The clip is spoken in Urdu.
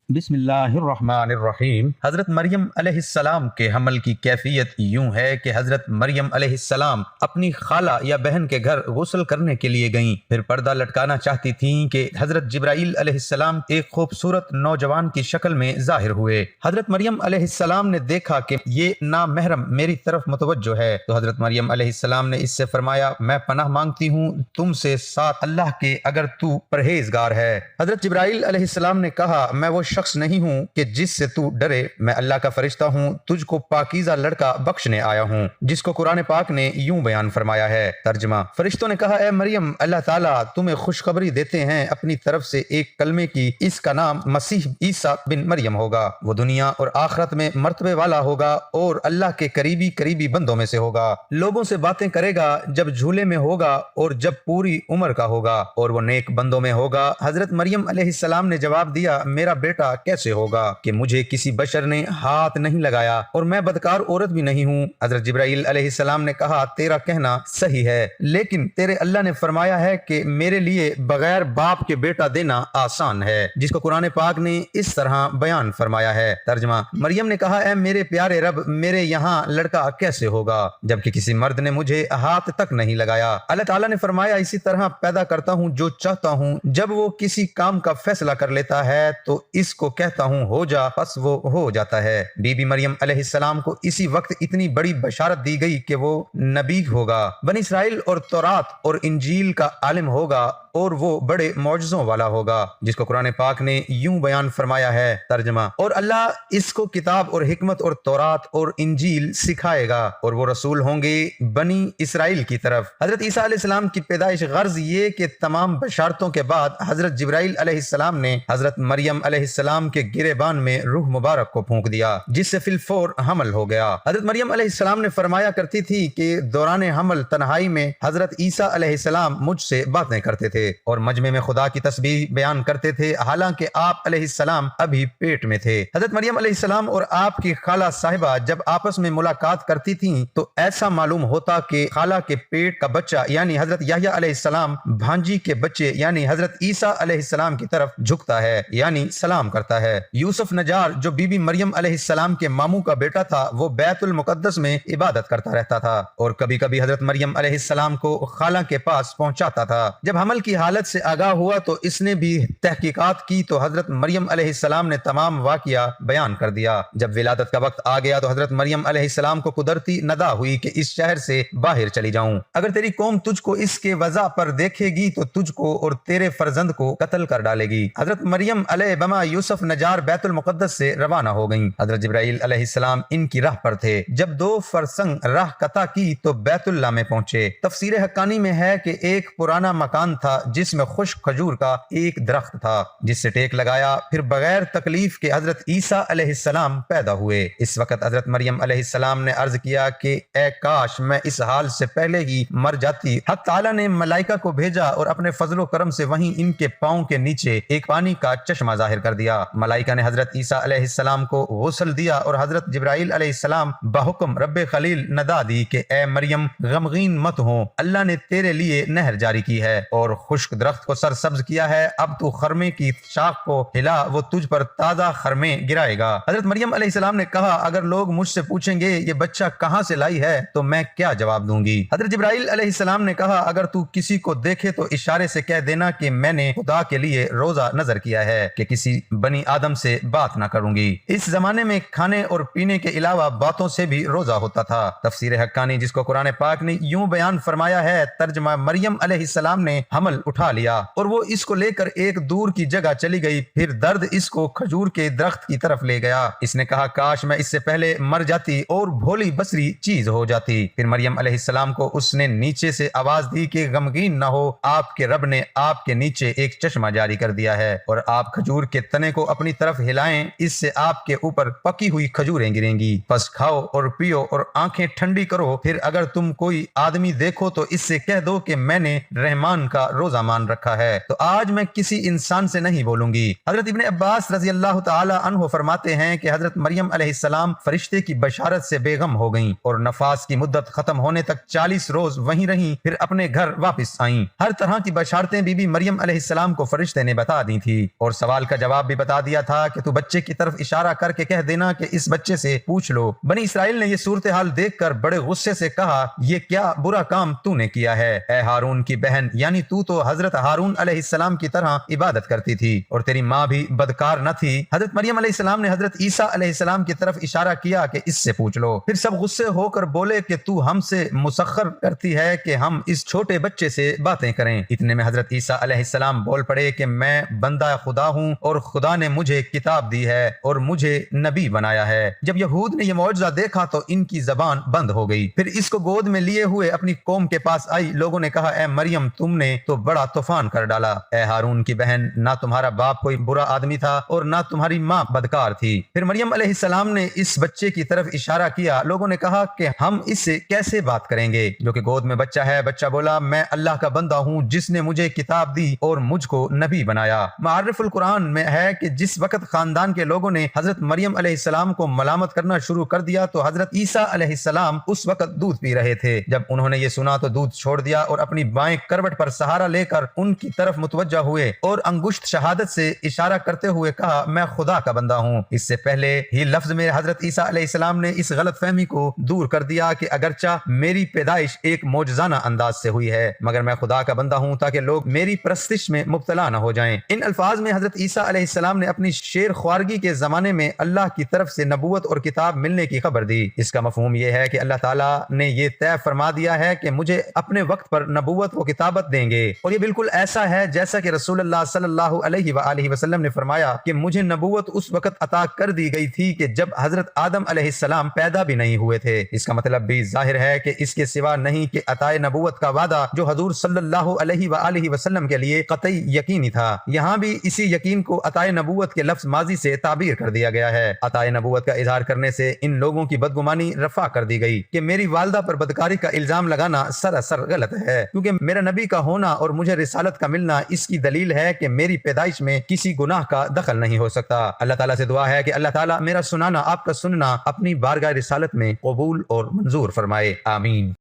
بسم اللہ الرحمن الرحیم۔ حضرت مریم علیہ السلام کے حمل کی کیفیت یوں ہے کہ حضرت مریم علیہ السلام اپنی خالہ یا بہن کے گھر غسل کرنے کے لیے گئیں، پھر پردہ لٹکانا چاہتی تھیں کہ حضرت جبرائیل علیہ السلام ایک خوبصورت نوجوان کی شکل میں ظاہر ہوئے۔ حضرت مریم علیہ السلام نے دیکھا کہ یہ نامحرم میری طرف متوجہ ہے، تو حضرت مریم علیہ السلام نے اس سے فرمایا، میں پناہ مانگتی ہوں تم سے ساتھ اللہ کے اگر تو پرہیزگار ہے۔ حضرت جبرائیل علیہ السلام نے کہا، میں وہ شخص نہیں ہوں کہ جس سے تو ڈرے، میں اللہ کا فرشتہ ہوں، تجھ کو پاکیزہ لڑکا بخشنے آیا ہوں، جس کو قرآن پاک نے یوں بیان فرمایا ہے۔ ترجمہ: فرشتوں نے کہا، اے مریم، اللہ تعالیٰ تمہیں خوشخبری دیتے ہیں اپنی طرف سے ایک کلمے کی، اس کا نام مسیح عیسیٰ بن مریم ہوگا، وہ دنیا اور آخرت میں مرتبے والا ہوگا اور اللہ کے قریبی بندوں میں سے ہوگا، لوگوں سے باتیں کرے گا جب جھولے میں ہوگا اور جب پوری عمر کا ہوگا، اور وہ نیک بندوں میں ہوگا۔ حضرت مریم علیہ السلام نے جواب دیا، میرا بیٹا کیسے ہوگا کہ مجھے کسی بشر نے ہاتھ نہیں لگایا اور میں بدکار عورت بھی نہیں ہوں۔ حضرت جبرائیل علیہ السلام نے کہا، تیرا کہنا صحیح ہے، لیکن تیرے اللہ نے فرمایا ہے کہ میرے لیے بغیر باپ کے بیٹا دینا آسان ہے، جس کو قرآن پاک نے اس طرح بیان فرمایا ہے۔ ترجمہ: مریم نے کہا، اے میرے پیارے رب، میرے یہاں لڑکا کیسے ہوگا جبکہ کسی مرد نے مجھے ہاتھ تک نہیں لگایا؟ اللہ تعالیٰ نے فرمایا، اسی طرح پیدا کرتا ہوں جو چاہتا ہوں، جب وہ کسی کام کا فیصلہ کر لیتا ہے تو اس کو کہتا ہوں ہو جا، پس وہ ہو جاتا ہے۔ بی بی مریم علیہ السلام کو اسی وقت اتنی بڑی بشارت دی گئی کہ وہ نبی ہوگا، بنی اسرائیل اور تورات اور انجیل کا عالم ہوگا اور وہ بڑے معجزوں والا ہوگا، جس کو قرآن پاک نے یوں بیان فرمایا ہے۔ ترجمہ: اور اللہ اس کو کتاب اور حکمت اور تورات اور انجیل سکھائے گا اور وہ رسول ہوں گے بنی اسرائیل کی طرف۔ حضرت عیسیٰ علیہ السلام کی پیدائش غرض یہ کہ تمام بشارتوں کے بعد حضرت جبرائیل علیہ السلام نے حضرت مریم علیہ السلام کے گریبان میں روح مبارک کو پھونک دیا، جس سے فی الفور حمل ہو گیا۔ حضرت مریم علیہ السلام نے فرمایا کرتی تھی کہ دوران حمل تنہائی میں حضرت عیسیٰ علیہ السلام مجھ سے باتیں کرتے تھے اور مجمع میں خدا کی تسبیح بیان کرتے تھے، حالانکہ آپ علیہ السلام ابھی پیٹ میں تھے۔ حضرت مریم علیہ السلام اور آپ کی خالہ صاحبہ جب آپس میں ملاقات کرتی تھیں تو ایسا معلوم ہوتا کہ خالہ کے پیٹ کا بچہ یعنی حضرت یحییٰ علیہ السلام بھانجی کے بچے یعنی حضرت عیسیٰ علیہ السلام کی طرف جھکتا ہے یعنی سلام کرتا ہے۔ یوسف نجار جو بی بی مریم علیہ السلام کے ماموں کا بیٹا تھا، وہ بیت المقدس میں عبادت کرتا رہتا تھا اور کبھی کبھی حضرت مریم علیہ السلام کو خالہ کے پاس پہنچاتا تھا۔ جب حمل کی حالت سے آگاہ ہوا تو اس نے بھی تحقیقات کی تو حضرت مریم علیہ السلام نے تمام واقعہ بیان کر دیا۔ جب ولادت کا وقت آ گیا تو حضرت مریم علیہ السلام کو قدرتی ندا ہوئی کہ اس شہر سے باہر چلی جاؤں، اگر تیری قوم تجھ کو اس کے وضع پر دیکھے گی تو تجھ کو اور تیرے فرزند کو قتل کر ڈالے گی۔ حضرت مریم علیہ بما یوسف نجار بیت المقدس سے روانہ ہو گئیں۔ حضرت جبرائیل علیہ السلام ان کی راہ پر تھے۔ جب 2 فرسنگ راہ قطع کی تو بیت اللہ میں پہنچے۔ تفسیر حقانی میں ہے کہ ایک پرانا مکان تھا جس میں خشک کھجور کا ایک درخت تھا، جس سے ٹیک لگایا، پھر بغیر تکلیف کے حضرت عیسیٰ علیہ السلام پیدا ہوئے۔ اس وقت حضرت مریم علیہ السلام نے عرض کیا کہ اے کاش میں اس حال سے پہلے ہی مر جاتی۔ حق تعالیٰ نے ملائکہ کو بھیجا اور اپنے فضل و کرم سے وہیں ان کے پاؤں کے نیچے ایک پانی کا چشمہ ظاہر کر دیا۔ ملائکہ نے حضرت عیسیٰ علیہ السلام کو غسل دیا اور حضرت جبرائیل علیہ السلام بحکم رب خلیل ندا دی کہ اے مریم غمگین مت ہو، اللہ نے تیرے لیے نہر جاری کی ہے اور خشک درخت کو سرسبز کیا ہے، اب تو خرمے کی شاخ کو ہلا، وہ تجھ پر تازہ خرمے گرائے گا۔ حضرت مریم علیہ السلام نے کہا، اگر لوگ مجھ سے پوچھیں گے یہ بچہ کہاں سے لائی ہے تو میں کیا جواب دوں گی؟ حضرت جبرائیل علیہ السلام نے کہا، اگر تو کسی کو دیکھے تو اشارے سے کہہ دینا کہ میں نے خدا کے لیے روزہ نظر کیا ہے کہ کسی بنی آدم سے بات نہ کروں گی۔ اس زمانے میں کھانے اور پینے کے علاوہ باتوں سے بھی روزہ ہوتا تھا۔ تفسیر حقانی جس کو قرآن پاک نے یوں بیان فرمایا ہے۔ ترجمہ: مریم علیہ السلام نے حمل اٹھا لیا اور وہ اس کو لے کر ایک دور کی جگہ چلی گئی، پھر درد اس کو کھجور کے درخت کی طرف لے گیا۔ اس نے کہا، کاش میں اس سے پہلے مر جاتی اور بھولی بصری چیز ہو جاتی۔ پھر مریم علیہ السلام کو اس نے نیچے سے آواز دی کہ غمگین نہ ہو، آپ کے رب نے آپ کے نیچے ایک چشمہ جاری کر دیا ہے اور آپ کھجور کے تنے کو اپنی طرف ہلائیں، اس سے آپ کے اوپر پکی ہوئی کھجوریں گریں گی، پس کھاؤ اور پیو اور آنکھیں ٹھنڈی کرو، پھر اگر تم کوئی آدمی دیکھو تو اس سے کہہ دو کہ میں نے رحمان کا روزہ مان رکھا ہے، تو آج میں کسی انسان سے نہیں بولوں گی۔ حضرت ابن عباس رضی اللہ تعالی عنہ فرماتے ہیں کہ حضرت مریم علیہ السلام فرشتے کی بشارت سے بے غم ہو گئیں اور نفاس کی مدت ختم ہونے تک 40 روز وہیں رہیں، پھر اپنے گھر واپس آئیں۔ ہر طرح کی بشارتیں بی بی مریم علیہ السلام کو فرشتے نے بتا دی تھی اور سوال کا جواب بھی بتا دیا تھا کہ تو بچے کی طرف اشارہ کر کے کہہ دینا کہ اس بچے سے پوچھ لو۔ بنی اسرائیل نے یہ صورتحال دیکھ کر بڑے غصے سے کہا، یہ کیا برا کام تو نے کیا ہے؟ اے ہارون کی بہن، یعنی تو حضرت ہارون علیہ السلام کی طرح عبادت کرتی تھی اور تیری ماں بھی بدکار نہ تھی۔ حضرت مریم علیہ السلام نے حضرت عیسیٰ علیہ السلام کی طرف اشارہ کیا کہ اس سے پوچھ لو۔ پھر سب غصے ہو کر بولے کہ تو ہم سے مسخر کرتی ہے کہ ہم اس چھوٹے بچے سے باتیں کریں۔ اتنے میں حضرت عیسیٰ علیہ السلام بول پڑے کہ میں بندہ خدا ہوں اور خدا نے مجھے کتاب دی ہے اور مجھے نبی بنایا ہے۔ جب یہود نے یہ معجزہ دیکھا تو ان کی زبان بند ہو گئی۔ پھر اس کو گود میں لیے ہوئے اپنی قوم کے پاس آئی۔ لوگوں نے کہا، اے مریم، تم نے تو بڑا طوفان کر ڈالا۔ اے ہارون کی بہن، نہ تمہارا باپ کوئی برا آدمی تھا اور نہ تمہاری ماں بدکار تھی۔ پھر مریم علیہ السلام نے اس بچے کی طرف اشارہ کیا۔ لوگوں نے کہا کہ ہم اس سے کیسے بات کریں گے جو کہ گود میں بچہ ہے؟ بچہ بولا، میں اللہ کا بندہ ہوں جس نے مجھے کتاب دی اور مجھ کو نبی بنایا۔ معرف القرآن میں ہے کہ جس وقت خاندان کے لوگوں نے حضرت مریم علیہ السلام کو ملامت کرنا شروع کر دیا تو حضرت عیسیٰ علیہ السلام اس وقت دودھ پی رہے تھے۔ جب انہوں نے یہ سنا تو دودھ چھوڑ دیا اور اپنی بائیں کروٹ پر سہارا لے کر ان کی طرف متوجہ ہوئے اور انگشت شہادت سے اشارہ کرتے ہوئے کہا، میں خدا کا بندہ ہوں۔ اس سے پہلے ہی لفظ میں حضرت عیسیٰ علیہ السلام نے اس غلط فہمی کو دور کر دیا کہ اگرچہ میری پیدائش ایک معجزانہ انداز سے ہوئی ہے مگر میں خدا کا بندہ ہوں تاکہ لوگ میری پرستش میں مبتلا نہ ہو جائیں۔ ان الفاظ میں حضرت عیسیٰ علیہ السلام نے اپنی شیر خوارگی کے زمانے میں اللہ کی طرف سے نبوت اور کتاب ملنے کی خبر دی۔ اس کا مفہوم یہ ہے کہ اللہ تعالیٰ نے یہ طے فرما دیا ہے کہ مجھے اپنے وقت پر نبوت و کتابت دیں گے، اور یہ بالکل ایسا ہے جیسا کہ رسول اللہ صلی اللہ علیہ وآلہ وسلم نے فرمایا کہ مجھے نبوت اس وقت عطا کر دی گئی تھی کہ جب حضرت آدم علیہ السلام پیدا بھی نہیں ہوئے تھے۔ اس کا مطلب بھی ظاہر ہے کہ اس کے سوا نہیں کہ عطائے نبوت کا وعدہ جو حضور صلی اللہ علیہ وآلہ وسلم کے لیے قطعی یقینی تھا، یہاں بھی اسی یقین کو عطائے نبوت کے لفظ ماضی سے تعبیر کر دیا گیا ہے۔ عطائے نبوت کا اظہار کرنے سے ان لوگوں کی بدگمانی رفع کر دی گئی کہ میری والدہ پر بدکاری کا الزام لگانا سراسر غلط ہے، کیونکہ میرا نبی کا ہونا اور مجھے رسالت کا ملنا اس کی دلیل ہے کہ میری پیدائش میں کسی گناہ کا دخل نہیں ہو سکتا۔ اللہ تعالیٰ سے دعا ہے کہ اللہ تعالیٰ میرا سنانا، آپ کا سننا اپنی بارگاہ رسالت میں قبول اور منظور فرمائے، آمین۔